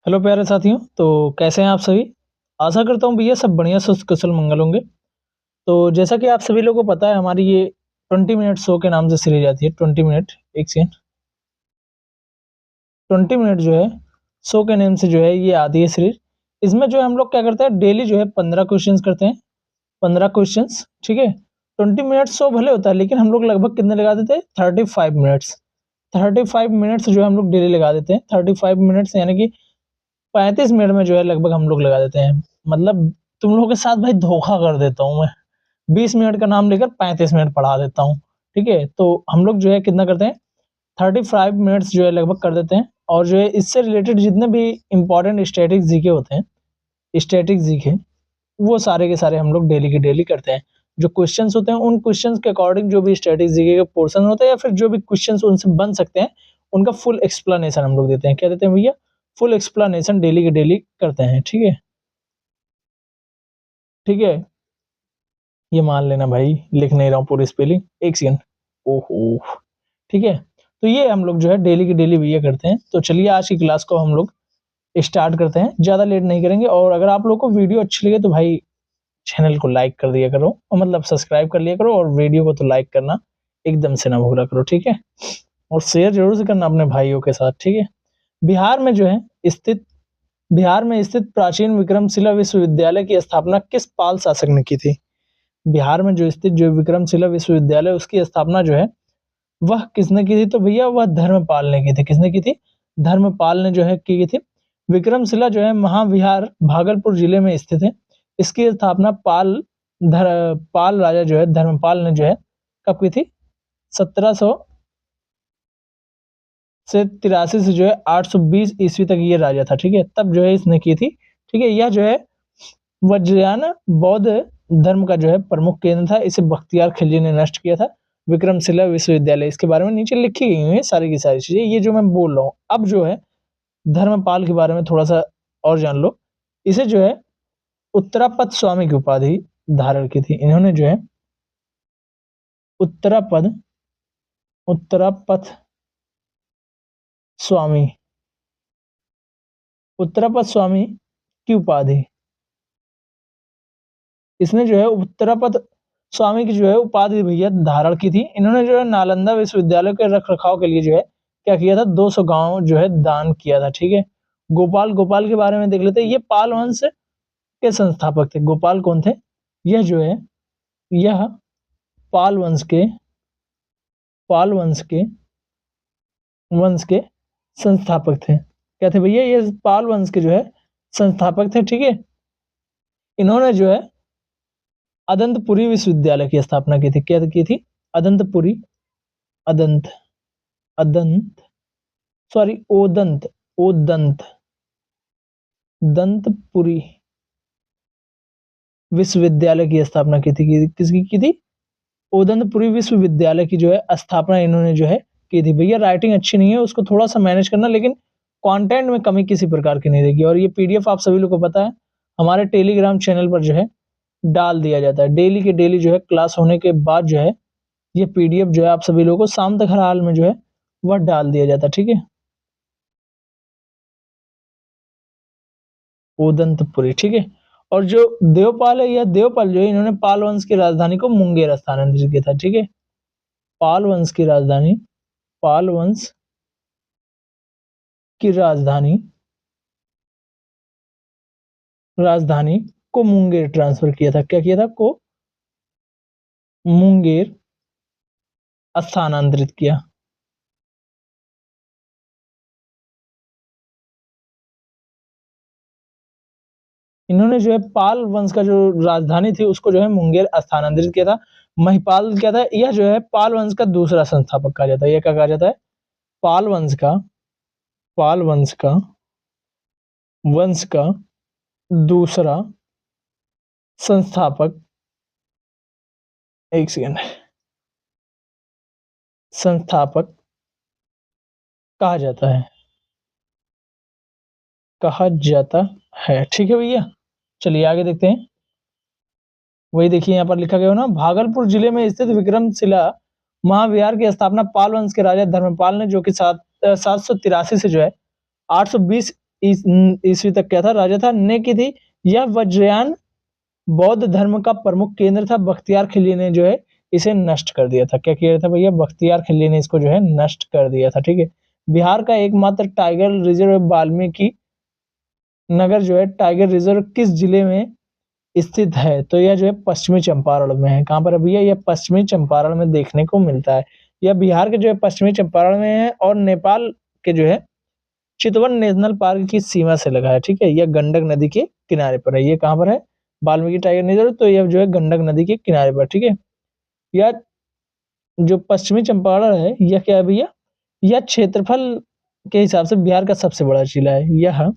Hello प्यारे साथियों, तो कैसे हैं आप सभी? आशा करता हूँ भैया सब बढ़िया स्वस्थ कुशल मंगल होंगे। तो जैसा कि आप सभी लोगों को पता है हमारी ये 20 मिनट शो के नाम से सीरीज आती है। 20 मिनट एक सेकंड 20 मिनट जो है शो के नेम से जो है ये आती है सीरीज। इसमें जो है हम लोग क्या करते हैं, डेली जो है 15 क्वेश्चंस करते हैं। 15 क्वेश्चंस, ठीक है। 20 मिनट शो भले होता है, लेकिन हम लोग लगभग कितने लगा देते हैं? 35 मिनट्स। 35 मिनट्स जो है हम लोग डेली लगा देते हैं। 35 मिनट्स यानी कि 35 मिनट में जो है लगभग हम लोग लगा देते हैं। मतलब तुम लोगों के साथ भाई धोखा कर देता हूँ मैं। 20 मिनट का नाम लेकर 35 मिनट पढ़ा देता हूँ, ठीक है। तो हम लोग जो है कितना करते हैं, 35 मिनट्स जो है लगभग कर देते हैं। और जो है इससे रिलेटेड जितने भी इंपॉर्टेंट स्टैटिक जीके होते हैं, स्टैटिक जीके, वो सारे के सारे हम लोग डेली के डेली करते हैं। जो क्वेश्चंस होते हैं उन क्वेश्चंस के अकॉर्डिंग जो भी स्टैटिक जीके के पोर्शन होते हैं या फिर जो भी क्वेश्चंस उनसे बन सकते हैं, उनका फुल एक्सप्लेनेशन हम लोग देते हैं। क्या देते हैं भैया? फुल एक्सप्लेनेशन डेली के डेली करते हैं, ठीक है। ठीक है, ये मान लेना भाई, लिख नहीं रहा हूँ पूरी स्पेलिंग, एक सेकंड। ओहो, ठीक है। तो ये हम लोग जो है डेली की डेली भैया करते हैं। तो चलिए आज की क्लास को हम लोग स्टार्ट करते हैं, ज्यादा लेट नहीं करेंगे। और अगर आप लोग को वीडियो अच्छी लगे तो भाई चैनल को लाइक कर दिया करो, और मतलब सब्सक्राइब कर लिया करो, और वीडियो को तो लाइक करना एकदम से ना भूला करो, ठीक है। और शेयर जरूर से करना अपने भाइयों के साथ, ठीक है। बिहार में जो है स्थित बिहार में स्थित प्राचीन विक्रमशिला विश्वविद्यालय की स्थापना किस पाल शासक ने की थी? बिहार में जो स्थित जो विक्रमशिला विश्वविद्यालय, उसकी स्थापना जो है वह किसने की थी? तो भैया वह धर्मपाल ने की थी। किसने की थी? धर्मपाल ने जो है की थी। विक्रमशिला जो है महाविहार भागलपुर जिले में स्थित है। इसकी स्थापना पाल राजा जो है धर्मपाल ने जो है कब की थी? 1700 से 83 से जो है 820 ईस्वी तक ये राजा था, ठीक है। तब जो है इसने की थी, ठीक है। यह जो है वज्रयान बौद्ध धर्म का जो है प्रमुख केंद्र था। इसे बख्तियार खिलजी ने नष्ट किया था। विक्रमशिला विश्वविद्यालय, इसके बारे में नीचे लिखी गई हुई है सारी की सारी चीजें, ये जो मैं बोल रहा हूँ। अब जो है धर्मपाल के बारे में थोड़ा सा और जान लो। इसे जो है उत्तरापद स्वामी की उपाधि धारण की थी। इन्होंने जो है उत्तरापद उत्तरापद स्वामी उत्तरापद स्वामी की उपाधि, इसने जो है उत्तरापद स्वामी की जो है उपाधि भैया धारण की थी। इन्होंने जो है नालंदा विश्वविद्यालय के रख रखाव के लिए जो है क्या किया था? 200 गांव जो है दान किया था, ठीक है। गोपाल के बारे में देख लेते हैं। ये पाल वंश के संस्थापक थे। गोपाल कौन थे? यह जो है यह पाल वंश के पाल वंश के संस्थापक थे। क्या थे भैया? ये पाल वंश के जो है संस्थापक थे, ठीक है। इन्होंने जो है अदंतपुरी विश्वविद्यालय की स्थापना की थी। क्या की थी? अदंतपुरी अदंत अदंत सॉरी ओदंत ओदंत दंतपुरी विश्वविद्यालय की स्थापना की थी। किसकी की थी? ओदंतपुरी विश्वविद्यालय की जो है स्थापना इन्होंने जो है की थी। भैया राइटिंग अच्छी नहीं है, उसको थोड़ा सा मैनेज करना, लेकिन कंटेंट में कमी किसी प्रकार की नहीं रहेगी। और ये पीडीएफ आप सभी लोग को पता है हमारे टेलीग्राम चैनल पर जो है डाल दिया जाता है। डेली के डेली जो है क्लास होने के बाद जो है ये पीडीएफ जो है आप सभी लोगों को शाम तक हर हाल में जो है वह डाल दिया जाता है, ठीक है। उदंतपुरी, ठीक है। और जो देवपाल है, यह देवपाल जो है इन्होंने पाल वंश की राजधानी को मुंगेर स्थानांतरित किया था, ठीक है। पाल वंश की राजधानी पाल वंश की राजधानी को मुंगेर ट्रांसफर किया था। क्या किया था? को मुंगेर स्थानांतरित किया। इन्होंने जो है पाल वंश का जो राजधानी थी उसको जो है मुंगेर स्थानांतरित किया था। महिपाल क्या था? यह जो है पाल वंश का दूसरा संस्थापक कहा जाता है। यह क्या कहा जाता है? पाल वंश का पाल वंश का दूसरा संस्थापक, एक सेकेंड, संस्थापक कहा जाता है ठीक है भैया। चलिए आगे देखते हैं। वही देखिए यहाँ पर लिखा गया हो ना, भागलपुर जिले में स्थित विक्रमशिला महाविहार की स्थापना पाल वंश के राजा धर्मपाल ने, जो कि 783 से जो है 820 ईस्वी तक क्या था, राजा था। ने की थी, यह वज्रयान बौद्ध धर्म का प्रमुख केंद्र था। बख्तियार खिलजी ने जो है इसे नष्ट कर दिया था। क्या किया था भैया, बख्तियार खिलजी ने इसको जो है नष्ट कर दिया था। ठीक है, बिहार का एकमात्र टाइगर रिजर्व वाल्मीकि नगर जो है टाइगर रिजर्व किस जिले में स्थित है? तो यह जो है पश्चिमी चंपारण में है। कहाँ पर है भैया, यह पश्चिमी चंपारण में देखने को मिलता है। यह बिहार के जो है पश्चिमी चंपारण में है और नेपाल के जो है चितवन नेशनल पार्क की सीमा से लगा है। ठीक है, यह गंडक नदी के किनारे पर है। ये कहाँ पर है, वाल्मीकि टाइगर रिजर्व, तो यह जो है गंडक नदी के किनारे पर। ठीक है, यह जो पश्चिमी चंपारण है यह क्या है भैया, यह क्षेत्रफल के हिसाब से बिहार का सबसे बड़ा जिला है। यह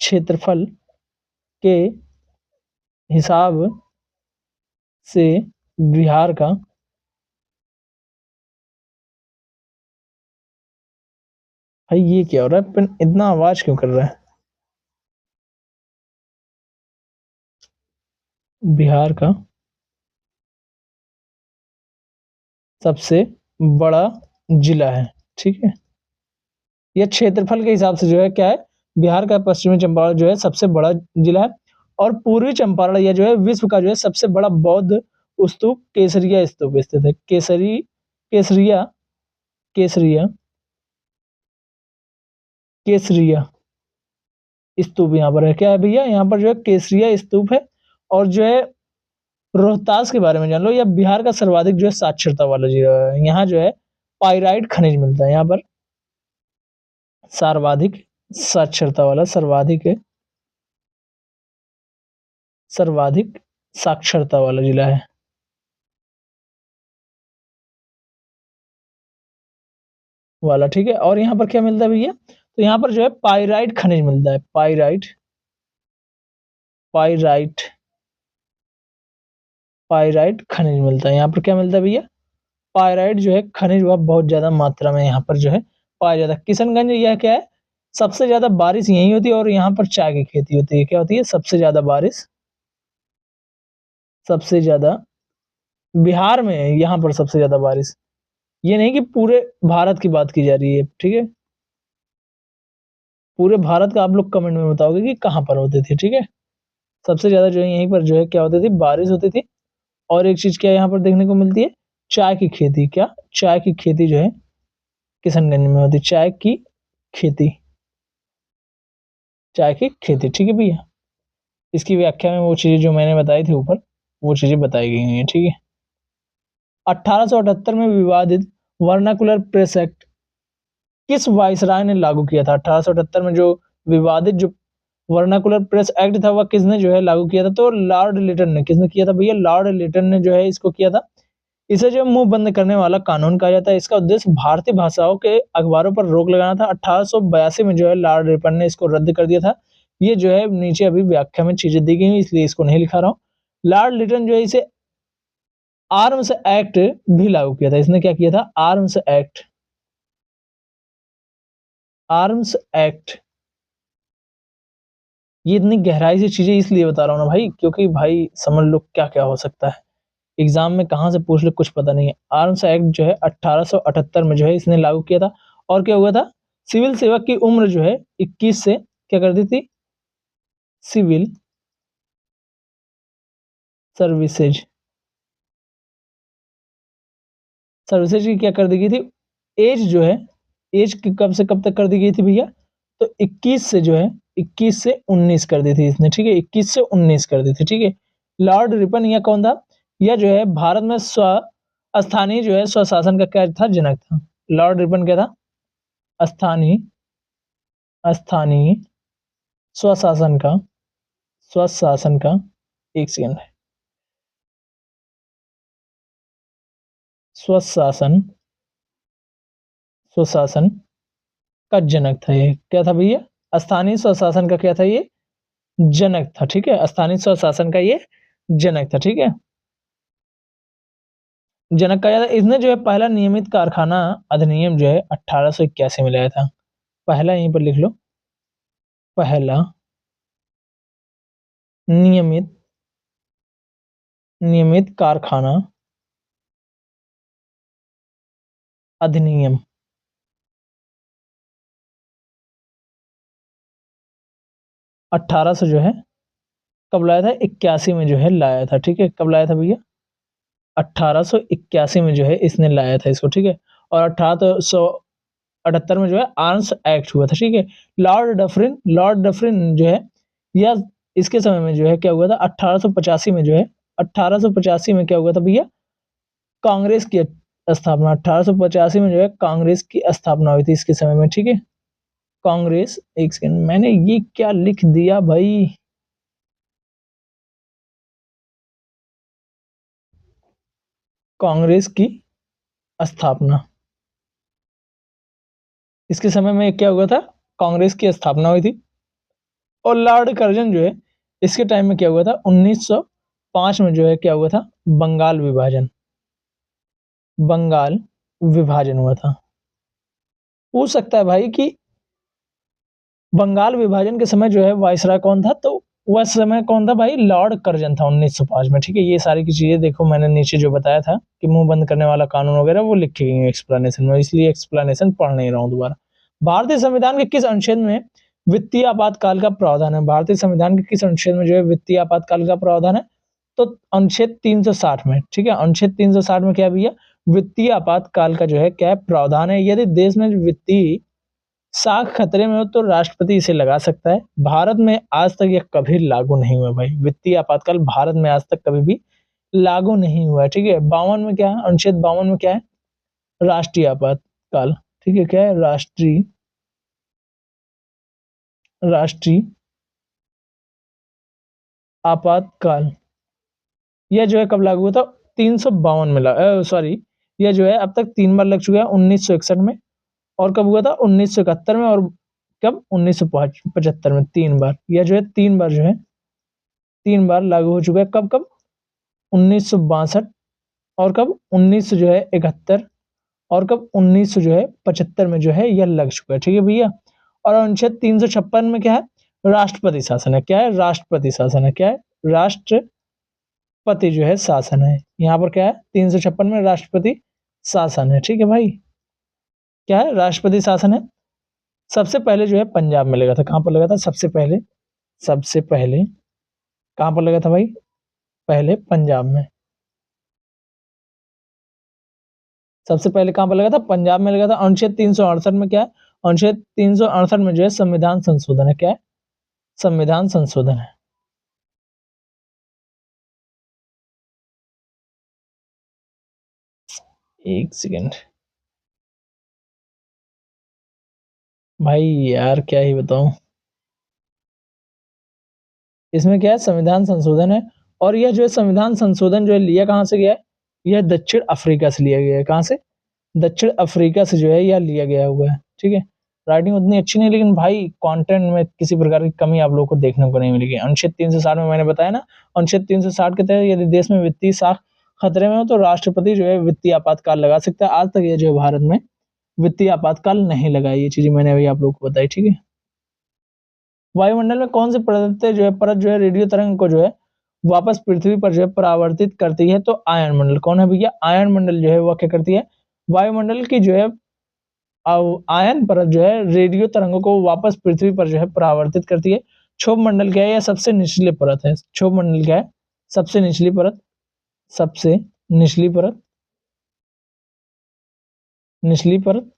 क्षेत्रफल के हिसाब से बिहार का भाई ये क्या हो रहा है, इतना आवाज क्यों कर रहा है? बिहार का सबसे बड़ा जिला है। ठीक है, यह क्षेत्रफल के हिसाब से जो है क्या है, बिहार का पश्चिमी चंपारण जो है सबसे बड़ा जिला है। और पूर्वी चंपारण यह जो है विश्व का जो है सबसे बड़ा बौद्ध स्तूप केसरिया स्तूप स्थित है। केसरिया केसरिया केसरिया स्तूप यहाँ पर है। क्या है भैया, यहाँ पर जो है केसरिया स्तूप है। और जो है रोहतास के बारे में जान लो, यह बिहार का सर्वाधिक जो है साक्षरता वाला जिला है। यहाँ जो है पाइराइट खनिज मिलता है। यहाँ पर सर्वाधिक साक्षरता वाला सर्वाधिक साक्षरता वाला जिला है वाला। ठीक है, और यहाँ पर क्या मिलता है भैया, तो यहाँ पर जो है पाइराइट खनिज मिलता है। पाइराइट पाइराइट खनिज मिलता है। यहाँ पर क्या मिलता है भैया, पाइराइट जो है खनिज वह बहुत ज्यादा मात्रा में यहाँ पर जो है पाया जाता है। किशनगंज यह क्या है, सबसे ज्यादा बारिश यही होती है और यहाँ पर चाय की खेती होती है। क्या होती है, सबसे ज्यादा बारिश, सबसे ज्यादा बिहार में है, यहाँ पर सबसे ज्यादा बारिश। ये नहीं कि पूरे भारत की बात की जा रही है। ठीक है, पूरे भारत का आप लोग कमेंट में बताओगे कि कहाँ पर होते थे। ठीक है, सबसे ज्यादा जो है यहीं पर जो है क्या होती थी, बारिश होती थी। और एक चीज क्या यहाँ पर देखने को मिलती है, चाय की खेती। क्या, चाय की खेती जो है किशनगंज में होती, खेती चाय की खेती। ठीक है भैया, इसकी व्याख्या में वो चीजें जो मैंने बताई थी ऊपर, वो चीजें बताई गई हैं। ठीक है, 1878 में विवादित वर्नाकुलर प्रेस एक्ट किस वायसराय ने लागू किया था? 1878 में जो विवादित जो वर्नाकुलर प्रेस एक्ट था वह किसने जो है लागू किया था? तो लॉर्ड लिटन ने। किसने किया था भैया, लॉर्ड लिटन ने जो है इसको किया था। इसे जो मुंह बंद करने वाला कानून कहा जाता है। इसका उद्देश्य भारतीय भाषाओं के अखबारों पर रोक लगाना था। 1882 में जो है लॉर्ड रिपन ने इसको रद्द कर दिया था। ये जो है नीचे अभी व्याख्या में चीजें दी गई हैं, इसलिए इसको नहीं लिखा रहा हूँ। लॉर्ड लिटन जो है इसे आर्म्स एक्ट भी लागू किया था। इसने क्या किया था, आर्म्स एक्ट। ये इतनी गहराई से चीजें इसलिए बता रहा हूँ ना भाई, क्योंकि भाई समझ लो क्या क्या हो सकता है एग्जाम में, कहाँ से पूछ ले कुछ पता नहीं है। आर्म्स एक्ट जो है 1878 में जो है इसने लागू किया था। और क्या हुआ था, सिविल सेवक की उम्र जो है 21 से क्या कर दी थी, सिविल सर्विसेज सर्विसेज की क्या कर दी गई थी, एज जो है, एज की कब से कब तक कर दी गई थी भैया, तो 21 से जो है 21 से 19 कर दी थी इसने। ठीक है, 21 से 19 कर दी थी। ठीक है, लॉर्ड रिपन यह कौन था, यह जो है भारत में स्थानीय जो है स्वशासन का क्या था, जनक था। लॉर्ड रिपन क्या था, स्थानीय स्थानीय स्वशासन का स्वशासन का एक सेकंड, स्वशासन स्वशासन का जनक था। ये क्या था भैया, स्थानीय स्वशासन का क्या था, ये जनक था। ठीक है, स्थानीय स्वशासन का ये जनक था। ठीक है, जनक कहा जाता है। इसने जो है पहला नियमित कारखाना अधिनियम जो है 1881 में लाया था। पहला यहीं पर लिख लो, पहला नियमित नियमित कारखाना अधिनियम 1800 जो है कब लाया था, 81 में जो है लाया था, ठीक है। कब लाया था भैया, 1881 में जो है इसने लाया था इसको, ठीक है। और 1878 में जो है आर्म्स एक्ट हुआ था, ठीक है। लॉर्ड डफरिन जो है, यह इसके समय में जो है क्या हुआ था, 1885 में जो है, 1885 में क्या हुआ था भैया, कांग्रेस की स्थापना, 1885 में जो है कांग्रेस की स्थापना हुई थी इसके समय में, ठीक है। कांग्रेस, एक सेकंड, मैंने ये क्या लिख दिया भाई, कांग्रेस की स्थापना, इसके समय में क्या हुआ था, कांग्रेस की स्थापना हुई थी। और लॉर्ड कर्जन जो है, इसके टाइम में क्या हुआ था, 1905 में जो है क्या हुआ था, बंगाल विभाजन हुआ था। पूछ सकता है भाई कि बंगाल विभाजन के समय जो है वायसराय कौन था, तो वह समय कौन था भाई, लॉर्ड कर्जन था 1905 में, ठीक है। ये सारी की चीजें देखो, मैंने नीचे जो बताया था कि मुंह बंद करने वाला कानून वगैरह वो लिखी गई है एक्सप्लेनेशन में, इसलिए एक्सप्लेनेशन पढ़ नहीं रहा हूं दोबारा। भारतीय संविधान के किस अनुच्छेद में वित्तीय आपातकाल का प्रावधान है, भारतीय संविधान के किस अनुच्छेद में जो है वित्तीय आपातकाल का प्रावधान है, तो अनुच्छेद 360 में, ठीक है। अनुच्छेद 360 में क्या भैया, वित्तीय आपातकाल का जो है क्या प्रावधान है, यदि देश में वित्तीय साख खतरे में हो तो राष्ट्रपति इसे लगा सकता है। भारत में आज तक यह कभी लागू नहीं हुआ भाई, वित्तीय आपातकाल भारत में आज तक कभी भी लागू नहीं हुआ है, ठीक है। 52 में क्या है, अनुच्छेद 52 में क्या है, राष्ट्रीय आपातकाल, ठीक है। क्या है, राष्ट्रीय आपातकाल, यह जो है कब लागू हुआ था, 352 में सॉरी, यह जो है अब तक 3 बार लग चुका है, 1961 में, और कब हुआ था, 1971 में, और कब, 1975 में, 3 बार। यह जो है 3 बार जो है 3 बार लागू हो चुका है। कब कब, 1962, और कब, 1900 जो है 71, और कब, 1900 जो है 75 में जो है यह लग चुका है, ठीक है भैया। और अनुच्छेद 356 में क्या है, राष्ट्रपति शासन है, क्या है, राष्ट्रपति शासन है, क्या है, राष्ट्रपति जो है शासन है। यहाँ पर क्या है, 356 में राष्ट्रपति शासन है, ठीक है भाई, क्या है, राष्ट्रपति शासन है। सबसे पहले जो है पंजाब में लगा था, कहां पर लगा था, सबसे पहले कहां पर लगा था भाई, पहले पंजाब में, सबसे पहले कहां पर लगा था, पंजाब में लगा था। अनुच्छेद 368 में क्या है, अनुच्छेद 368 में जो है संविधान संशोधन है, क्या है, संविधान संशोधन है। एक सेकेंड भाई, यार क्या ही बताऊं, इसमें क्या है, संविधान संशोधन है। और यह जो है संविधान संशोधन जो है लिया कहां से गया है, यह दक्षिण अफ्रीका से लिया गया है, कहां से, दक्षिण अफ्रीका से जो है यह लिया गया हुआ है, ठीक है। राइटिंग उतनी अच्छी नहीं, लेकिन भाई कंटेंट में किसी प्रकार की कमी आप लोगों को देखने को नहीं मिलेगी। अनुच्छेद 360 में मैंने बताया ना, अनुच्छेद 360 के तहत यदि देश में वित्तीय साख खतरे में हो तो राष्ट्रपति जो है वित्तीय आपातकाल लगा सकता है। आज तक ये जो है भारत में वित्तीय आपातकाल नहीं लगा, ये चीजें मैंने अभी आप लोगों को बताई, ठीक है। वायुमंडल में कौन सी परत जो है रेडियो तरंग को जो है वापस पृथ्वी पर जो है परावर्तित करती है, तो आयन मंडल। कौन है भैया, आयन मंडल जो है वह क्या करती है, वायुमंडल की जो है आयन परत जो है रेडियो तरंगों को वापस पृथ्वी पर जो है परावर्तित करती है। क्षोभ मंडल क्या है, यह सबसे निचली परत है। क्षोभ मंडल क्या है, सबसे निचली परत, सबसे निचली परत, निचली परत।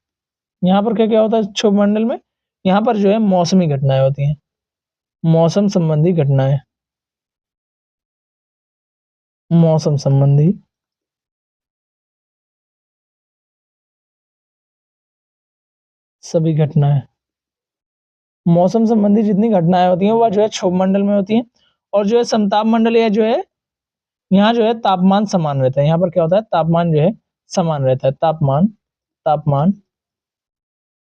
यहाँ पर क्या क्या होता है क्षोभ मंडल में, यहाँ पर जो है मौसमी घटनाएं होती हैं, मौसम संबंधी घटनाएं, मौसम संबंधी सभी घटनाएं, मौसम संबंधी जितनी घटनाएं होती हैं वह जो है क्षोभ मंडल में होती हैं। और जो है समताप मंडल, यह जो है यहाँ जो है तापमान समान रहता है, यहाँ पर क्या होता है, तापमान जो है समान रहता है, तापमान, तापमान,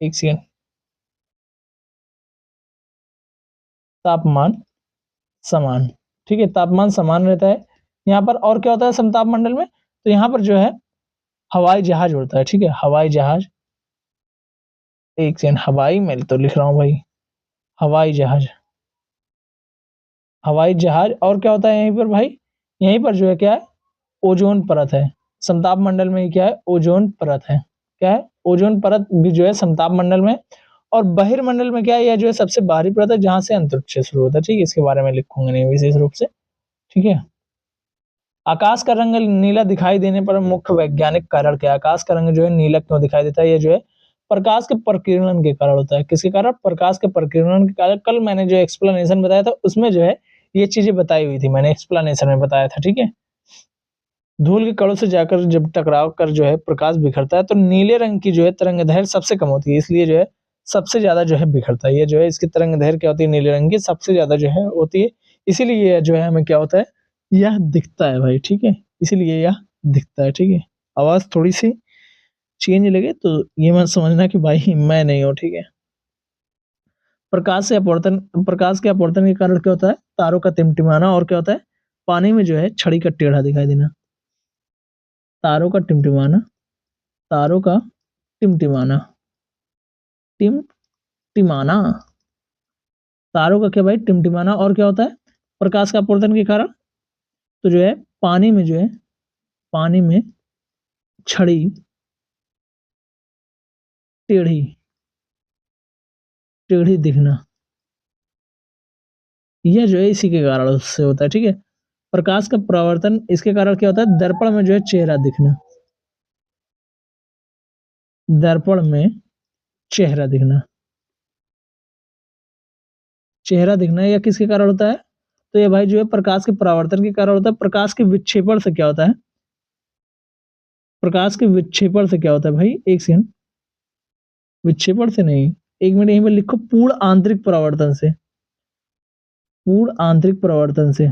एक सेकेंड, तापमान समान, ठीक है, तापमान समान रहता है यहाँ पर। और क्या होता है समताप मंडल में, तो यहाँ पर जो है हवाई जहाज उड़ता है, ठीक है, हवाई जहाज, एक सेकेंड, हवाई मैं तो लिख रहा हूँ भाई, हवाई जहाज, हवाई जहाज। और क्या होता है यहीं पर भाई, यहीं पर जो है क्या है, ओजोन परत है। समताप मंडल में क्या है, ओजोन परत है, क्या है, ओजोन परत भी जो है समताप मंडल में। और बहिर्मंडल में क्या है, यह जो है सबसे बाहरी परत है जहां से अंतरिक्ष शुरू होता है। ठीक है, इसके बारे में लिखूंगा नहीं विशेष रूप से। ठीक है, आकाश का रंग नीला दिखाई देने पर मुख्य वैज्ञानिक कारण क्या है? आकाश का रंग जो है नीला क्यों दिखाई देता है? ये जो है प्रकाश के प्रकीर्णन के कारण होता है। किसके कारण? प्रकाश के प्रकीर्णन के कारण। कल मैंने जो एक्सप्लेनेशन बताया था उसमें जो है ये चीजें बताई हुई थी, मैंने एक्सप्लेनेशन में बताया था। ठीक है, धूल के कणों से जाकर जब टकराव कर जो है प्रकाश बिखरता है तो नीले रंग की जो है तरंग दैर्घ्य सबसे कम होती है, इसलिए जो है सबसे ज्यादा जो है बिखरता है। ये जो है इसकी तरंग दैर्घ्य क्या होती है? नीले रंग की सबसे ज्यादा जो है होती है, इसीलिए यह जो है हमें क्या होता है? यह दिखता है भाई। ठीक है, इसीलिए यह दिखता है। ठीक है, आवाज थोड़ी सी चेंज लगे तो ये मत समझना कि भाई मैं नहीं हूँ। ठीक है, प्रकाश के अपवर्तन के कारण क्या होता है? तारों का टिमटिमाना, और क्या होता है? पानी में जो है छड़ी का टेढ़ा दिखाई देना। तारों का टिमटिमाना, तारों का टिमटिमाना, टिमटिमाना, तारों का क्या भाई? टिमटिमाना। और क्या होता है? प्रकाश का अपवर्तन के कारण तो जो है पानी में जो है, पानी में छड़ी टेढ़ी टेढ़ी दिखना, यह जो है इसी के कारण से होता है। ठीक है, प्रकाश का परावर्तन, इसके कारण क्या होता है? दर्पण में जो है चेहरा दिखना, दर्पण में चेहरा दिखना, चेहरा दिखना यह किसके कारण होता है? तो ये भाई जो है प्रकाश के परावर्तन के कारण होता है। प्रकाश के विक्षेपण से क्या होता है? प्रकाश के विक्षेपण से क्या होता है भाई? एक सेकंड, विक्षेपण से नहीं, एक मिनट यहीं पर लिखो, पूर्ण आंतरिक परावर्तन से, पूर्ण आंतरिक परावर्तन से।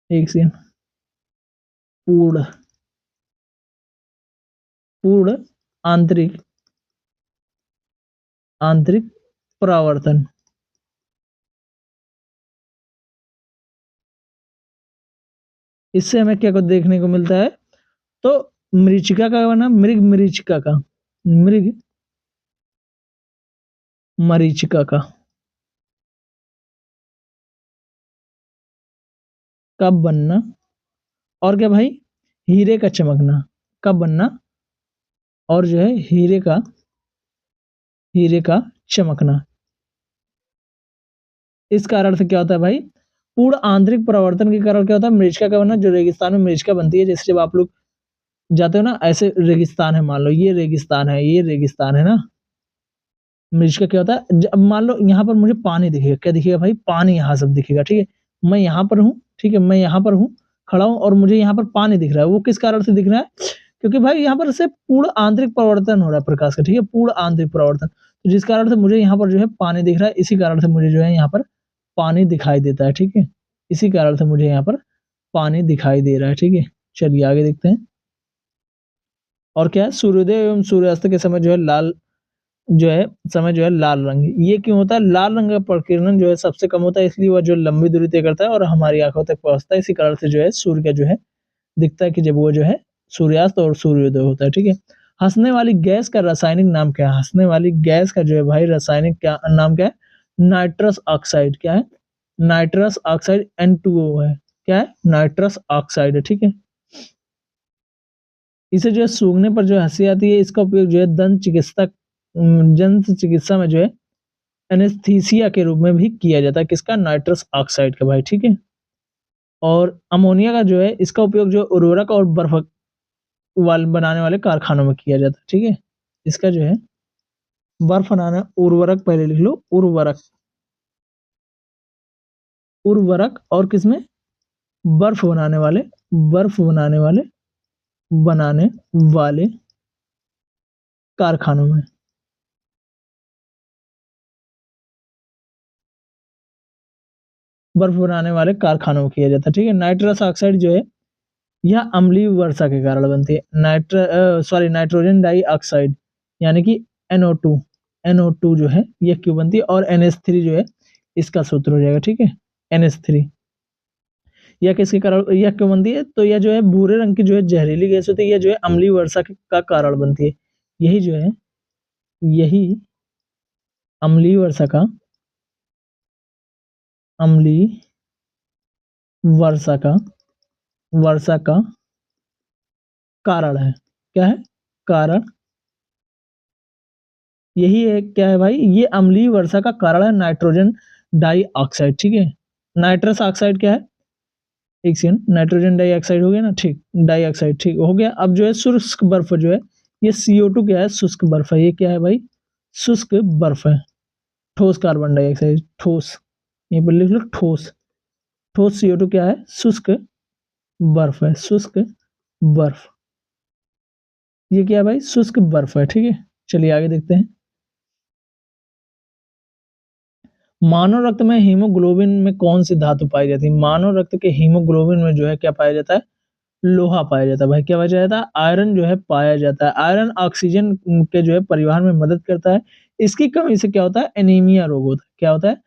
एक सेकंड, पूर्ण पूर्ण आंतरिक आंतरिक परावर्तन। इससे हमें क्या देखने को मिलता है? तो मरीचिका का बना, मृग मरीचिका का, मृग मरीचिका का कब बनना, और क्या भाई? हीरे का चमकना कब बनना, और जो है हीरे का चमकना। इस कारण से क्या होता है भाई? पूर्ण आंतरिक परावर्तन के कारण क्या होता है? मरीचिका का बनना, जो रेगिस्तान में मरीचिका बनती है। जैसे जब आप लोग जाते हो ना, ऐसे रेगिस्तान है, मान लो ये रेगिस्तान है, ये रेगिस्तान है ना, मरीचिका क्या होता है? अब मान लो यहाँ पर मुझे पानी दिखेगा, क्या दिखेगा भाई? पानी यहाँ सब दिखेगा। ठीक है, मैं यहाँ पर हूँ, ठीक है, मैं यहाँ पर हूँ, खड़ा हूँ, और मुझे यहाँ पर पानी दिख रहा है। वो किस कारण से दिख रहा है? क्योंकि भाई यहाँ पर से पूर्ण आंतरिक परावर्तन हो रहा है प्रकाश का। ठीक है, पूर्ण आंतरिक परावर्तन, तो जिस कारण से मुझे यहाँ पर जो है पानी दिख रहा है, इसी कारण से मुझे जो है यहाँ पर पानी दिखाई देता है। ठीक है, इसी कारण से मुझे यहाँ पर पानी दिखाई दे रहा है। ठीक है, चलिए आगे देखते हैं। और क्या है? सूर्योदय एवं सूर्यास्त के समय जो है लाल जो है समय जो है लाल रंग, ये क्यों होता है? लाल रंग का प्रकीर्णन जो है सबसे कम होता है, इसलिए वह जो लंबी दूरी तय करता है और हमारी आंखों तक पहुंचता है। इसी कारण से जो है सूर्य का जो है दिखता है कि जब वो जो है सूर्यास्त और सूर्योदय होता है। ठीक है, हंसने वाली गैस का रासायनिक नाम क्या है? हंसने वाली गैस का जो है भाई रासायनिक क्या नाम क्या है? Nitrous oxide. क्या है? नाइट्रस ऑक्साइड, N2O है। क्या है? नाइट्रस ऑक्साइड है। ठीक है, इसे जो है सूंघने पर जो हंसी आती है, इसका उपयोग जो है दंत चिकित्सा में जो है एनेस्थीसिया के रूप में भी किया जाता है। किसका? नाइट्रस ऑक्साइड का भाई। ठीक है, और अमोनिया का जो है इसका उपयोग जो उर्वरक और बर्फ बनाने वाले कारखानों में किया जाता है। ठीक है, इसका जो है बर्फ बनाना, उर्वरक पहले लिख लो, उर्वरक, उर्वरक, और किसमें? बर्फ बनाने वाले, बर्फ बनाने वाले कारखानों में, बर्फ बनाने वाले कारखानों में किया जाता है। ठीक है, नाइट्रस ऑक्साइड जो है यह अम्लीय वर्षा के कारण बनती है। नाइट्रोजन डाइऑक्साइड यानी कि NO2, NO2 जो है यह क्यों बनती है? और NH3 जो है इसका सूत्र हो जाएगा। ठीक है, NH3 यह किसके कारण, यह क्यों बनती है? तो यह जो है भूरे रंग की जो है जहरीली गैस होती है, यह जो है अम्लीय वर्षा का कारण बनती है। यही जो है, यही अम्लीय वर्षा का, अम्लीय वर्षा का, वर्षा का कारण है। क्या है? कारण यही है क्या है भाई, ये अम्लीय वर्षा का कारण है नाइट्रोजन डाइऑक्साइड, ठीक है। नाइट्रस ऑक्साइड क्या है, एक सेकंड, नाइट्रोजन डाइऑक्साइड हो गया ना, ठीक, डाइऑक्साइड ठीक हो गया। अब जो है शुष्क बर्फ जो है, ये CO2 क्या है, शुष्क बर्फ है। ये क्या है भाई, शुष्क बर्फ है। ठोस कार्बन डाइऑक्साइड, ठोस, ये पर लिख लो ठोस। ठोस CO2 क्या है, शुष्क बर्फ है, शुष्क बर्फ। ये क्या है भाई, शुष्क बर्फ है, ठीक है। चलिए आगे देखते हैं। मानव रक्त में हीमोग्लोबिन में कौन सी धातु पाई जाती है? मानव रक्त के हीमोग्लोबिन में जो है क्या पाया जाता है, लोहा पाया जाता है भाई। क्या पाया जाता है, आयरन जो है पाया जाता है। आयरन ऑक्सीजन के जो है परिवहन में मदद करता है। इसकी कमी से क्या होता है, एनीमिया रोग होता है। क्या होता है,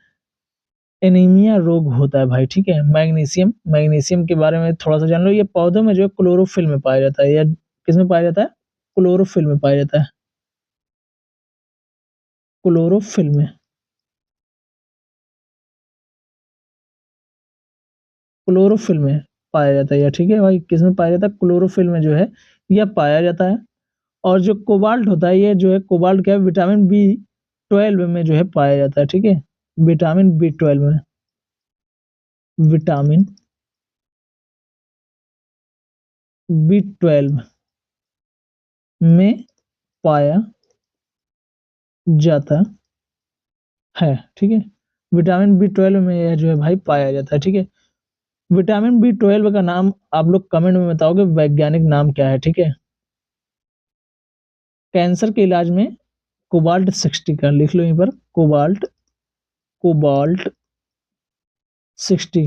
एनीमिया रोग होता है भाई, ठीक है। मैग्नीशियम, मैग्नीशियम के बारे में थोड़ा सा जान लो। ये पौधों में जो है क्लोरोफिल में पाया जाता है, या किस में पाया जाता है, क्लोरोफिल में पाया जाता है, क्लोरोफिल में, क्लोरोफिल में पाया जाता है, या ठीक है भाई, किस में पाया जाता है, क्लोरोफिल में जो है यह पाया जाता है। और जो कोबाल्ट होता है, ये जो है कोबाल्ट क्या है, विटामिन B12 में जो है पाया जाता है, ठीक है। विटामिन B12 में, विटामिन B12 में पाया जाता है, ठीक है। विटामिन B12 में यह जो है भाई पाया जाता है, ठीक है। विटामिन B12 का नाम आप लोग कमेंट में बताओगे, वैज्ञानिक नाम क्या है, ठीक है। कैंसर के इलाज में कोबाल्ट 60 का लिख लो यहीं पर, कोबाल्ट, कोबाल्ट 60,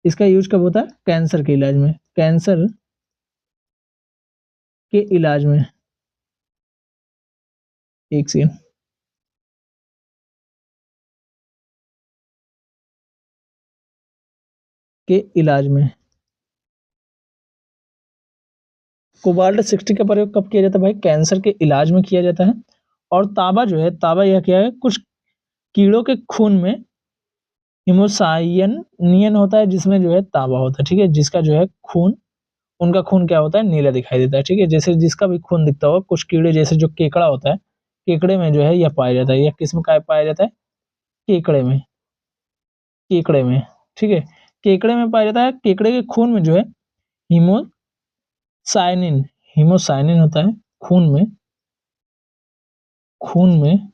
इसका यूज कब होता है, कैंसर के इलाज में, कैंसर के इलाज में। एक सेकंड, के इलाज में कोबाल्ट 60 का प्रयोग कब किया जाता है भाई, कैंसर के इलाज में किया जाता है। और तांबा जो है, तांबा यह क्या है, कुछ कीड़ों के खून में हिमोसाइनियन होता है, जिसमें जो है तांबा होता है, ठीक है। जिसका जो है खून, उनका खून क्या होता है, नीला दिखाई देता है, ठीक है। जैसे जिसका भी खून दिखता होगा, कुछ कीड़े जैसे जो केकड़ा होता है, केकड़े में जो है यह पाया जाता है। यह किस में पाया जाता है, केकड़े में, केकड़े में, ठीक है। केकड़े में पाया जाता है। केकड़े के खून में जो है हिमोसाइनिन, हिमोसाइनिन होता है खून में, खून में,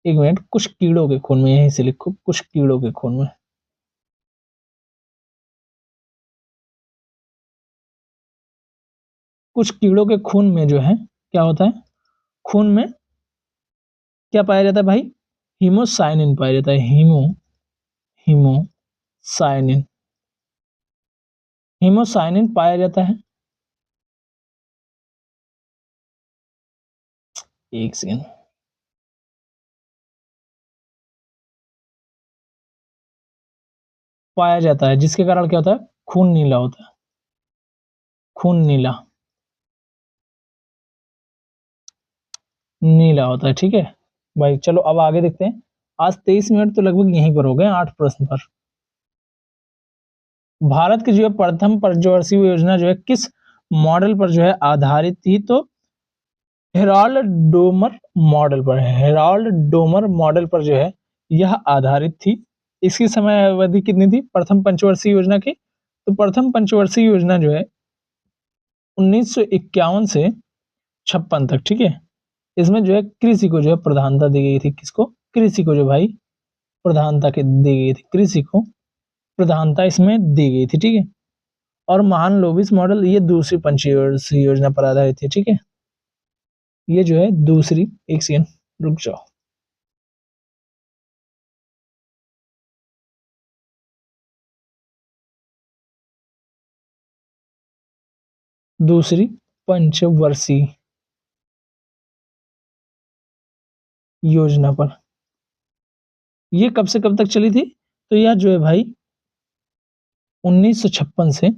एक मिनट, कुछ कीड़ों के खून में, यहीं से लिखो, कुछ कीड़ों के खून में, कुछ कीड़ों के खून में जो है क्या होता है, खून में क्या पाया जाता है भाई, हिमोसाइनिन पाया जाता है। हिमोसाइनिन, हिमोसाइनिन पाया जाता है। एक सेकंड, पाया जाता है, जिसके कारण क्या होता है, खून नीला होता है, खून नीला, नीला होता है, ठीक है भाई। चलो अब आगे देखते हैं। आज 23 मिनट तो लगभग यहीं पर हो गए, 8 प्रश्न पर। भारत की जो है प्रथम पंचवर्षीय योजना जो है किस मॉडल पर जो है आधारित थी, तो हेराल्ड डोमर मॉडल पर है। हेराल्ड डोमर मॉडल पर जो है यह आधारित थी। इसकी समय अवधि कितनी थी, प्रथम पंचवर्षीय योजना की, तो प्रथम पंचवर्षीय योजना जो है 1951 से 56 तक, ठीक है। इसमें जो है कृषि को जो है प्रधानता दी गई थी। किसको, कृषि को जो भाई प्रधानता की दी गई थी, कृषि को प्रधानता इसमें दी गई थी, ठीक है। और महान लोविस मॉडल ये दूसरी पंचवर्षीय योजना पर आधारित है, ठीक है। ये जो है दूसरी, एक सेकंड रुक जाओ, दूसरी पंचवर्षीय योजना पर। ये कब से कब तक चली थी, तो यह जो है भाई 1956 से,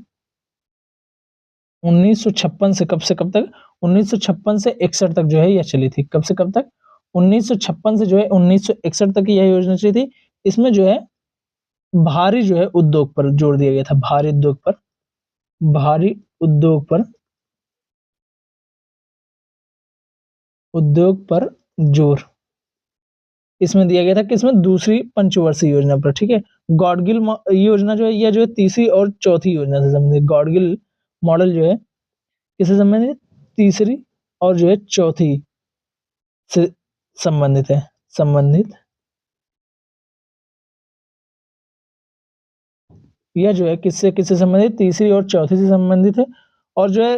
1956 से कब तक, 1956 से 61 तक जो है यह चली थी। कब से कब तक, 1956 से जो है 1961 तक यह योजना चली थी। इसमें जो है भारी जो है उद्योग पर जोर दिया गया था, भारी उद्योग पर, भारी उद्योग पर, उद्योग पर जोर इसमें दिया गया था, किसमें, दूसरी पंचवर्षीय योजना पर, ठीक है। गॉडगिल योजना जो है, यह जो है तीसरी और चौथी योजना से संबंधित, गॉडगिल मॉडल जो है किससे संबंधित, तीसरी और जो है चौथी से संबंधित है, संबंधित। यह जो है किससे किससे संबंधित, तीसरी और चौथी से संबंधित है। और जो है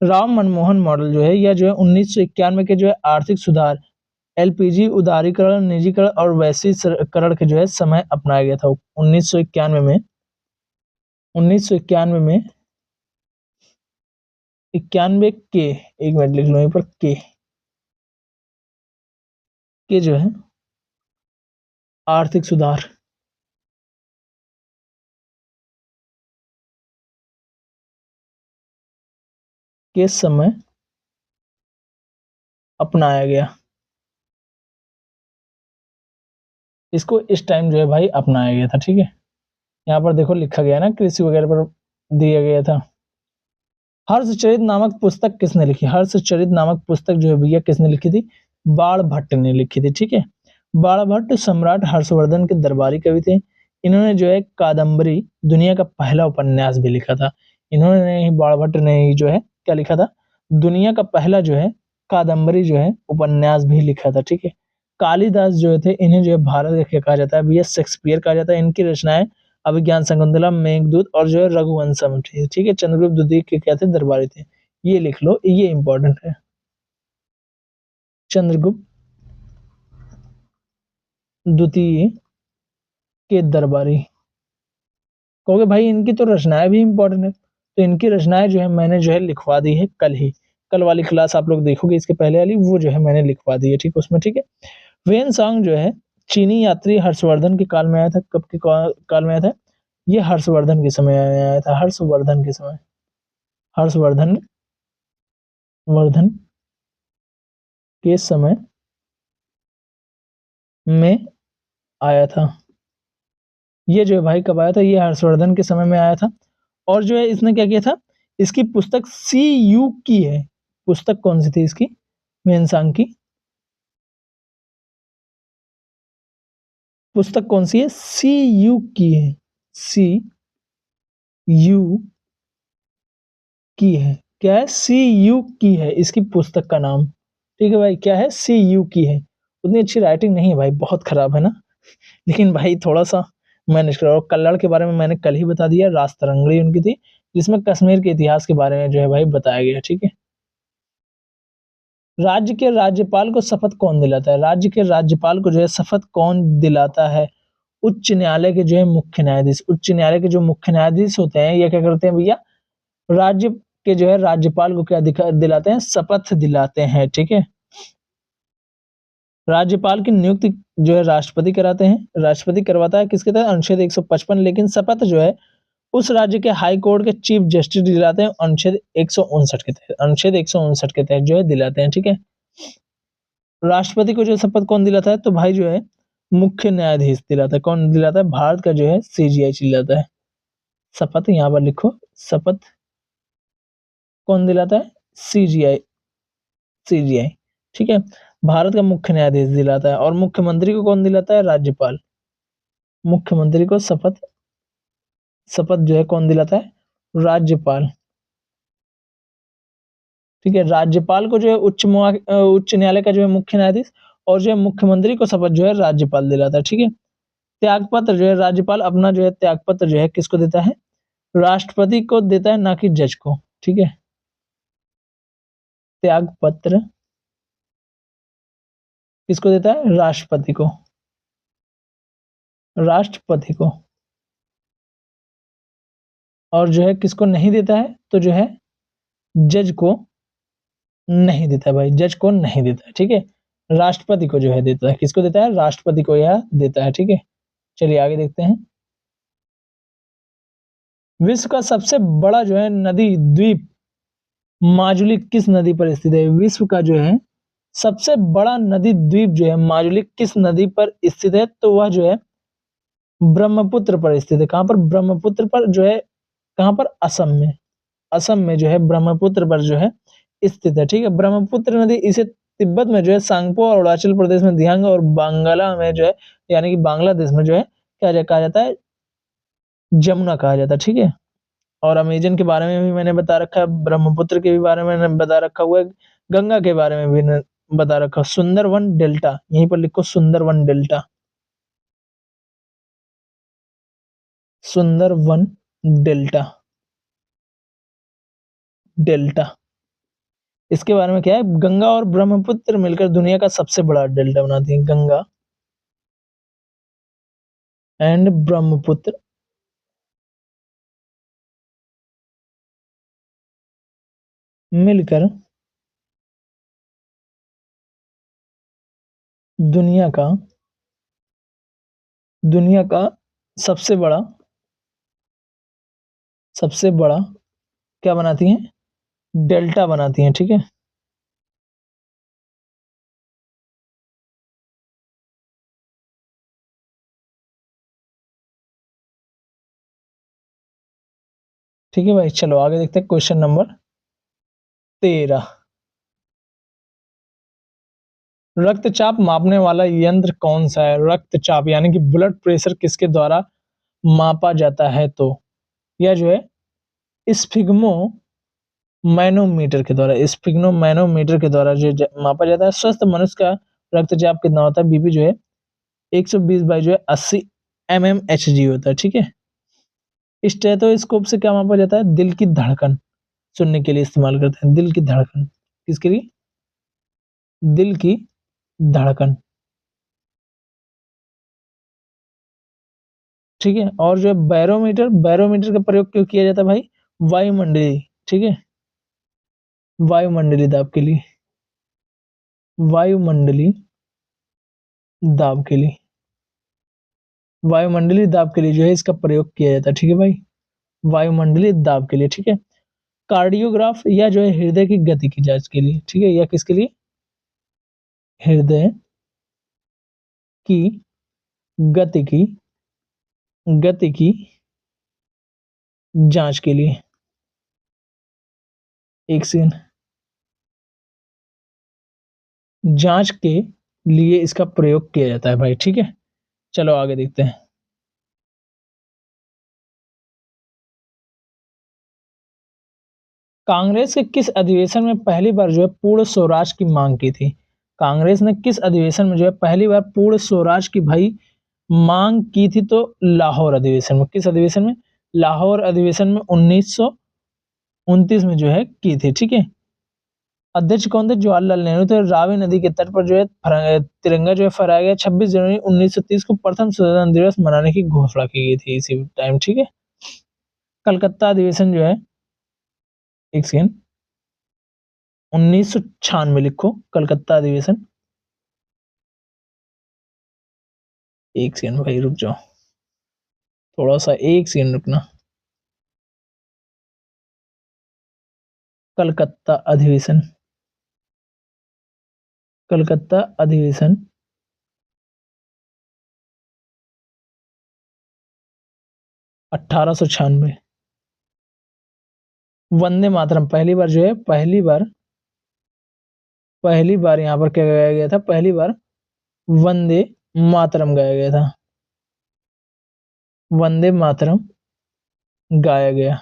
राम मनमोहन मॉडल जो है, यह जो है 1991 के जो है आर्थिक सुधार, एलपीजी उदारीकरण, निजीकरण और वैश्वीकरण के जो है समय अपनाया गया था 1991 में। 1991 में 91 के, एक मिनट लिख लो यहीं पर, के जो है आर्थिक सुधार के समय अपनाया गया। इसको इस टाइम जो है भाई अपनाया गया था, ठीक है। यहाँ पर देखो लिखा गया ना, कृषि वगैरह पर दिया गया था। हर्षचरित नामक पुस्तक किसने लिखी, हर्षचरित नामक पुस्तक जो है भैया किसने लिखी थी, बाणभट्ट ने लिखी थी, ठीक है। बाणभट्ट सम्राट हर्षवर्धन के दरबारी कवि थे। इन्होंने जो है कादम्बरी, दुनिया का पहला उपन्यास भी लिखा था। इन्होंने ही, बाणभट्ट ने ही जो है क्या लिखा था, दुनिया का पहला जो है कादम्बरी जो है उपन्यास भी लिखा था, ठीक है। कालिदास जो थे, इन्हें जो है भारत का कहा जाता है भैया, शेक्सपियर कहा जाता है। इनकी रचनाएं अभिज्ञान शाकुंतलम, मेघदूत और जो है रघुवंशम थे, ठीक है। चंद्रगुप्त द्वितीय के क्या थे, दरबारी थे। ये लिख लो, ये इंपॉर्टेंट है। चंद्रगुप्त द्वितीय के दरबारी, कहोगे भाई इनकी तो रचनाएं भी इंपॉर्टेंट है, तो इनकी रचनाएं जो है मैंने जो है लिखवा दी है कल ही। कल वाली क्लास आप लोग देखोगे, इसके पहले वाली वो जो है मैंने लिखवा दी है, ठीक है, उसमें, ठीक है। वेन सांग जो है चीनी यात्री हर्षवर्धन के काल में आया था। कब के काल में आया था, ये हर्षवर्धन के समय आया था, हर्षवर्धन के समय, हर्षवर्धन वर्धन के समय में आया था। ये जो है भाई कब आया था, ये हर्षवर्धन के समय में आया था। और जो है इसने क्या किया था, इसकी पुस्तक सी यू की है। पुस्तक कौन सी थी इसकी, वेनसांग की पुस्तक कौन सी है, सी यू की है, सी यू की है। क्या है, सी यू की है इसकी पुस्तक का नाम, ठीक है भाई। क्या है, सी यू की है। उतनी अच्छी राइटिंग नहीं है भाई, बहुत खराब है ना, लेकिन भाई थोड़ा सा मैनेज करो। कल्लड़ के बारे में मैंने कल ही बता दिया, राजतरंगड़ी उनकी थी, जिसमें कश्मीर के इतिहास के बारे में जो है भाई बताया गया, ठीक है। राज्य के राज्यपाल को शपथ कौन दिलाता है, राज्य के राज्यपाल को जो है शपथ कौन दिलाता है, उच्च न्यायालय के जो है मुख्य न्यायाधीश। उच्च न्यायालय के जो मुख्य न्यायाधीश होते हैं, ये क्या करते हैं भैया, राज्य के जो है राज्यपाल को क्या दिलाते हैं, शपथ दिलाते हैं, ठीक है। राज्यपाल की नियुक्ति जो है राष्ट्रपति कराते हैं, राष्ट्रपति करवाता है किसके तहत, अनुच्छेद 155। लेकिन शपथ जो है उस राज्य के हाई कोर्ट के चीफ जस्टिस दिलाते हैं, अनुच्छेद 159 के तहत, अनुच्छेद 159 के तहत जो है दिलाते हैं, ठीक है। राष्ट्रपति को जो शपथ कौन दिलाता है, तो भाई जो है मुख्य न्यायाधीश दिलाता है। कौन दिलाता है, भारत का जो है सीजीआई दिलाता है शपथ। यहाँ पर लिखो, शपथ कौन दिलाता है, सीजीआई, सीजीआई, ठीक है। भारत का मुख्य न्यायाधीश दिलाता है। और मुख्यमंत्री को कौन दिलाता है, राज्यपाल। मुख्यमंत्री को शपथ शपथ जो है कौन दिलाता है, राज्यपाल, ठीक है। राज्यपाल को जो है उच्च न्यायालय का जो है मुख्य न्यायाधीश, और जो है मुख्यमंत्री को शपथ जो है राज्यपाल दिलाता है, ठीक है। त्यागपत्र जो है राज्यपाल अपना जो है त्यागपत्र जो है किसको देता है, राष्ट्रपति को देता है, ना कि जज को, ठीक है। त्यागपत्र किसको देता है, राष्ट्रपति को, राष्ट्रपति को। और जो है किसको नहीं देता है, तो जो है जज को नहीं देता है भाई, जज को नहीं देता है, ठीक है। राष्ट्रपति को जो है देता है, किसको देता है, राष्ट्रपति को यह देता है, ठीक है। चलिए आगे देखते हैं। विश्व का सबसे बड़ा जो है नदी द्वीप माजुली किस नदी पर स्थित है, विश्व का जो है सबसे बड़ा नदी द्वीप जो है माजुली किस नदी पर स्थित है, तो वह जो है ब्रह्मपुत्र पर स्थित है। कहां पर, ब्रह्मपुत्र पर जो है, कहां पर, असम में, असम में जो है ब्रह्मपुत्र पर जो है स्थित है, ठीक है। ब्रह्मपुत्र नदी इसे तिब्बत में जो है सांगपो और अरुणाचल प्रदेश में दियांग और बांग्ला में जो है यानी कि बांग्लादेश में जो है क्या कहा जाता है, जमुना कहा जाता है। ठीक है, और अमेजन के बारे में भी मैंने बता रखा है, ब्रह्मपुत्र के भी बारे में मैंने बता रखा हुआ है, गंगा के बारे में भी बता रखा। सुंदरवन डेल्टा, यहीं पर लिखो Sundarban delta, Sundarban delta, delta इसके बारे में क्या है, गंगा और ब्रह्मपुत्र मिलकर दुनिया का सबसे बड़ा डेल्टा बनाती है। गंगा एंड ब्रह्मपुत्र मिलकर दुनिया का सबसे बड़ा क्या बनाती हैं, डेल्टा बनाती हैं। ठीक है, ठीक है भाई, चलो आगे देखते हैं क्वेश्चन नंबर 13। रक्तचाप मापने वाला यंत्र कौन सा है? रक्तचाप यानी कि ब्लड प्रेशर किसके द्वारा मापा जाता है? तो यह जो है स्फिग्मो मैनोमीटर के द्वारा, स्फिग्नो मैनोमीटर के द्वारा जो मापा जाता है। स्वस्थ मनुष्य का रक्तचाप कितना होता है? बीपी जो है 120 बाई जो है 80 mmHg होता है। ठीक है, स्टेथोस्कोप से क्या मापा जाता है? दिल की धड़कन सुनने के लिए इस्तेमाल करते हैं। दिल की धड़कन किसके लिए? दिल की धड़कन। ठीक है, और जो है बैरोमीटर का प्रयोग क्यों किया जाता है भाई? वायुमंडली, ठीक है, वायुमंडली दाब के लिए, वायुमंडली दाब के लिए, वायुमंडलीय दाब के लिए जो है इसका प्रयोग किया जाता है। ठीक है भाई, वायुमंडलीय दाब के लिए। ठीक है, कार्डियोग्राफ या जो है हृदय की गति की जांच के लिए। ठीक है, या किसके लिए? हृदय की गति की जांच के लिए। एक सेकंड, जांच के लिए इसका प्रयोग किया जाता है भाई। ठीक है, चलो आगे देखते हैं। कांग्रेस के किस अधिवेशन में पहली बार जो है पूर्ण स्वराज की मांग की थी? कांग्रेस ने किस अधिवेशन में जो है पहली बार पूर्ण स्वराज की भाई मांग की थी? तो लाहौर अधिवेशन में। किस अधिवेशन में? लाहौर अधिवेशन में 1929 में जो है की थी। ठीक है, अध्यक्ष कौन थे? जवाहरलाल नेहरू थे। रावी नदी के तट पर जो है तिरंगा जो है फहराया गया। 26 जनवरी 1930 को प्रथम स्वतंत्रता दिवस मनाने की घोषणा की गई थी इसी टाइम। ठीक है, कलकत्ता अधिवेशन जो है, एक सेकेंड, 1996 लिखो कलकत्ता अधिवेशन। एक सेकंड भाई रुक जाओ, थोड़ा सा एक सेकंड रुकना। कलकत्ता अधिवेशन, कलकत्ता अधिवेशन 1896। वंदे मातरम पहली बार जो है पहली बार यहाँ पर क्या गाया गया था? पहली बार वंदे मातरम गाया गया था। वंदे मातरम गाया गया,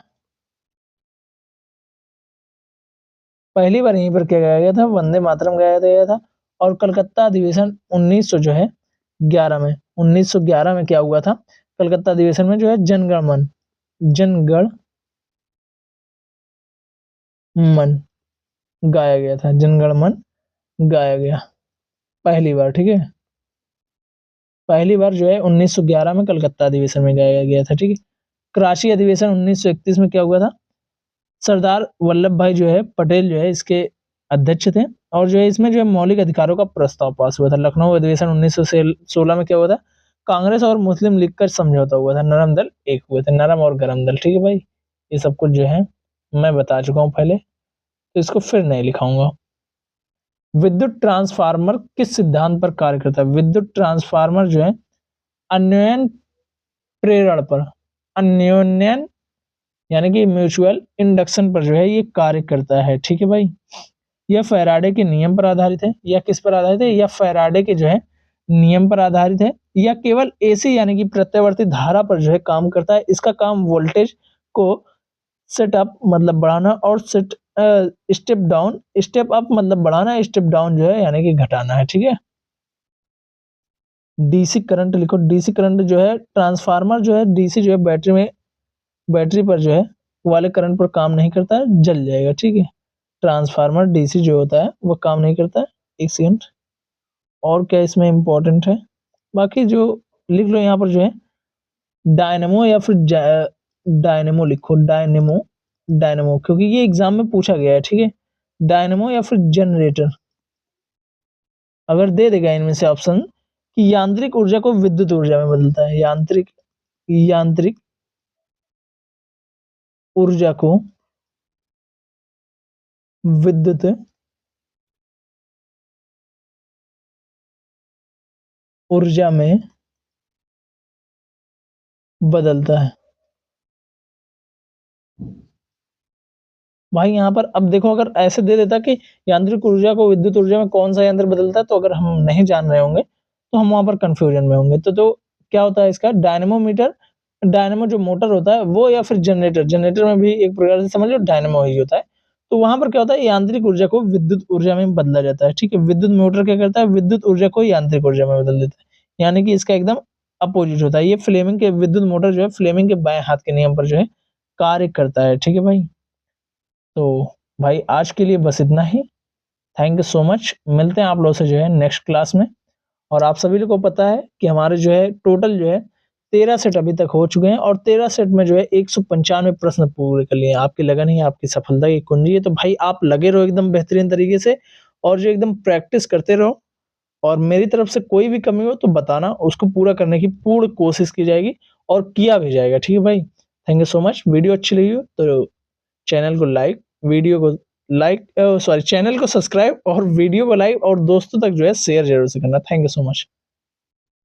पहली बार यहीं पर क्या गाया गया था? वंदे मातरम गाया गया था। और कलकत्ता अधिवेशन 1900 जो है 11 में, 1911 में क्या हुआ था? कलकत्ता अधिवेशन में जो है जनगण मन गाया गया था। जनगण मन गाया गया पहली बार। ठीक है, पहली बार जो है 1911 में कलकत्ता अधिवेशन में गाया गया था। ठीक है, कराची अधिवेशन 1931 में क्या हुआ था? सरदार वल्लभ भाई जो है पटेल जो है इसके अध्यक्ष थे। और जो है इसमें जो है मौलिक अधिकारों का प्रस्ताव पास हुआ था। लखनऊ अधिवेशन 1916 में क्या हुआ था? कांग्रेस और मुस्लिम लीग का समझौता हुआ था। नरम दल एक हुए थे, नरम और गरम दल। ठीक है भाई, ये सब कुछ जो है मैं बता चुका हूँ पहले, तो इसको फिर नहीं लिखाऊंगा। विद्युत ट्रांसफार्मर किस सिद्धांत पर कार्य करता है? विद्युत ट्रांसफार्मर जो है अन्योन्य प्रेरण पर, अन्योन्य यानी कि म्यूचुअल इंडक्शन पर जो है ये कार्य करता है। ठीक है भाई, यह फैराडे के नियम पर आधारित है, या किस पर आधारित है, या फैराडे के जो है नियम पर आधारित है, या केवल एसी यानी कि प्रत्यावर्ती धारा पर जो है काम करता है। इसका काम वोल्टेज को सेट अप मतलब बढ़ाना और स्टेप अप मतलब बढ़ाना, स्टेप डाउन जो है यानी कि घटाना है। ठीक है, डीसी करंट लिखो। डीसी करंट जो है ट्रांसफार्मर जो है डीसी जो है बैटरी पर जो है वाले करंट पर काम नहीं करता है, जल जाएगा। ठीक है, ट्रांसफार्मर डीसी जो होता है वो काम नहीं करता है। एक सेकंड, और क्या इसमें इंपॉर्टेंट है, बाकी जो लिख लो यहाँ पर जो है डायनेमो या फिर डायनेमो लिखो। डायनेमो क्योंकि ये एग्जाम में पूछा गया है। ठीक है, डायनेमो या फिर जनरेटर। अगर दे देगा इनमें से ऑप्शन कि यांत्रिक ऊर्जा को विद्युत ऊर्जा में बदलता है, यांत्रिक ऊर्जा को विद्युत ऊर्जा में बदलता है। भाई यहाँ पर अब देखो, अगर ऐसे दे देता कि यांत्रिक ऊर्जा को विद्युत ऊर्जा में कौन सा यंत्र बदलता है, तो अगर हम नहीं जान रहे होंगे तो हम वहां पर कंफ्यूजन में होंगे। तो क्या होता है इसका, डायनेमोमीटर, डायनेमो जो मोटर होता है वो, या फिर जनरेटर में भी एक प्रकार से समझ लो डायनेमो ही होता है। तो वहां पर क्या होता है, यांत्रिक ऊर्जा को विद्युत ऊर्जा में बदला जाता है। ठीक है, विद्युत मोटर क्या करता है, विद्युत ऊर्जा को यांत्रिक ऊर्जा में बदल देता है, यानी कि इसका एकदम अपोजिट होता है। ये फ्लेमिंग के विद्युत मोटर जो है फ्लेमिंग के बाएं हाथ के नियम पर जो है कार्य करता है। ठीक है भाई, तो भाई आज के लिए बस इतना ही। थैंक यू सो मच, मिलते हैं आप लोगों से जो है नेक्स्ट क्लास में। और आप सभी लोगों को पता है कि हमारे जो है टोटल जो है 13 सेट अभी तक हो चुके हैं, और 13 सेट में जो है 195 प्रश्न पूरे कर लिए हैं। आपकी लगन ही आपकी सफलता की कुंजी है। तो भाई आप लगे रहो एकदम बेहतरीन तरीके से, और जो एकदम प्रैक्टिस करते रहो, और मेरी तरफ से कोई भी कमी हो तो बताना, उसको पूरा करने की पूर्ण कोशिश की जाएगी और किया भी जाएगा। ठीक है भाई, thank you so much. Video अच्छी लगी हो तो चैनल को लाइक, वीडियो को लाइक सॉरी चैनल को सब्सक्राइब, और वीडियो को लाइक और दोस्तों तक जो है शेयर जरूर से करना। Thank you so much.